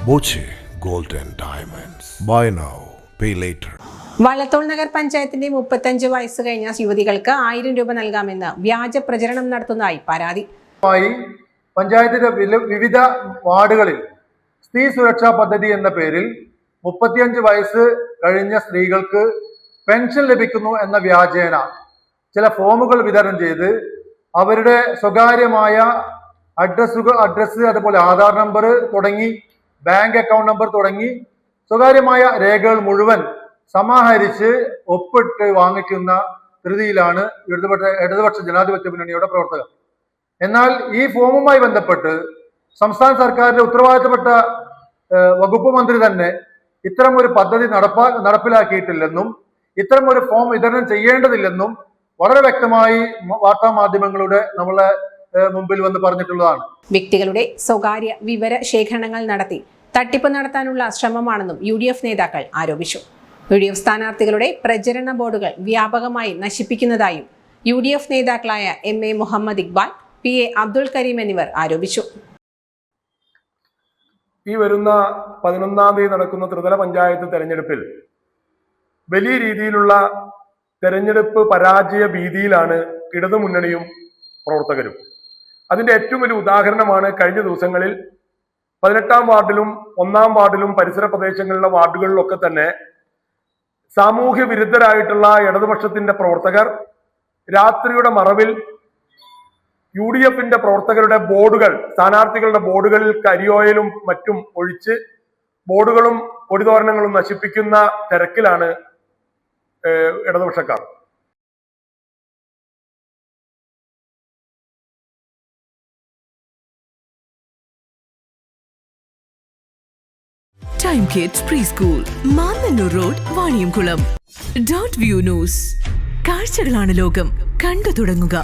Boche gold and diamonds. Buy now pay later. Vallathol Nagar പഞ്ചായത്തിന്റെ 35 വയസ്സ് കഴിഞ്ഞ യുവതികൾക്ക് 1000 രൂപ നൽകാമെന്ന് വ്യാജ പ്രചരണം നടത്തുന്നതായി പരാതി. പഞ്ചായത്തിന്റെ വിവിധ വാർഡുകളിൽ സ്ത്രീ സുരക്ഷാ പദ്ധതി എന്ന പേരിൽ 35 വയസ്സ് കഴിഞ്ഞ സ്ത്രീകൾക്ക് പെൻഷൻ ലഭിക്കുന്നു എന്ന വ്യാജേന ചില ഫോമുകൾ വിതരണം ചെയ്ത് അവരുടെ സ്വകാര്യമായ അഡ്രസ്സ് അതുപോലെ ആധാർ നമ്പർ തുടങ്ങി ബാങ്ക് അക്കൗണ്ട് നമ്പർ തുടങ്ങി സ്വകാര്യമായ രേഖകൾ മുഴുവൻ സമാഹരിച്ച് ഒപ്പിട്ട് വാങ്ങിക്കുന്ന ധൃതിയിലാണ് ഇടതുപക്ഷ ജനാധിപത്യ മുന്നണിയുടെ പ്രവർത്തകർ. എന്നാൽ ഈ ഫോമുമായി ബന്ധപ്പെട്ട് സംസ്ഥാന സർക്കാരിന്റെ ഉത്തരവാദിത്തപ്പെട്ട വകുപ്പ് മന്ത്രി തന്നെ ഇത്തരം ഒരു പദ്ധതി നടപ്പിലാക്കിയിട്ടില്ലെന്നും ഇത്തരം ഒരു ഫോം വിതരണം ചെയ്യേണ്ടതില്ലെന്നും വളരെ വ്യക്തമായി വാർത്താ മാധ്യമങ്ങളുടെ നമ്മളെ മുമ്പിൽ വന്ന് പറഞ്ഞിട്ടുള്ളതാണ്. വ്യക്തികളുടെ സ്വകാര്യ വിവര ശേഖരണങ്ങൾ നടത്തി തട്ടിപ്പ് നടത്താനുള്ള ശ്രമമാണെന്നും UDF നേതാക്കൾ ആരോപിച്ചു. UDF സ്ഥാനാർത്ഥികളുടെ പ്രചരണ ബോർഡുകൾ വ്യാപകമായി നശിപ്പിക്കുന്നതായും UDF നേതാക്കളായ MA മുഹമ്മദ് ഇക്ബാൽ, PA അബ്ദുൽ കരീം എന്നിവർ ആരോപിച്ചു. ഈ വരുന്ന 11-ാം തീയതി നടക്കുന്ന ത്രിതല പഞ്ചായത്ത് തെരഞ്ഞെടുപ്പിൽ വലിയ രീതിയിലുള്ള തെരഞ്ഞെടുപ്പ് പരാജയ ഭീതിയിലാണ് ഇടതുമുന്നണിയും പ്രവർത്തകരും. അതിന്റെ ഏറ്റവും വലിയ ഉദാഹരണമാണ് കഴിഞ്ഞ ദിവസങ്ങളിൽ 18-ാം വാർഡിലും 1-ാം വാർഡിലും പരിസര പ്രദേശങ്ങളിലെ വാർഡുകളിലൊക്കെ തന്നെ സാമൂഹ്യ വിരുദ്ധരായിട്ടുള്ള ഇടതുപക്ഷത്തിന്റെ പ്രവർത്തകർ രാത്രിയുടെ മറവിൽ UDFന്റെ പ്രവർത്തകരുടെ ബോർഡുകൾ, സ്ഥാനാർത്ഥികളുടെ ബോർഡുകളിൽ കരിയോയിലും മറ്റും ഒഴിച്ച് ബോർഡുകളും കൊടിതോരണങ്ങളും നശിപ്പിക്കുന്ന തിരക്കിലാണ് ഇടതുപക്ഷക്കാർ. Time Kids Preschool, Mannannur road, Vaniyamkulam. Dot View News. കാഴ്ചകളാണ് ലോകം, കണ്ടു തുടങ്ങുക.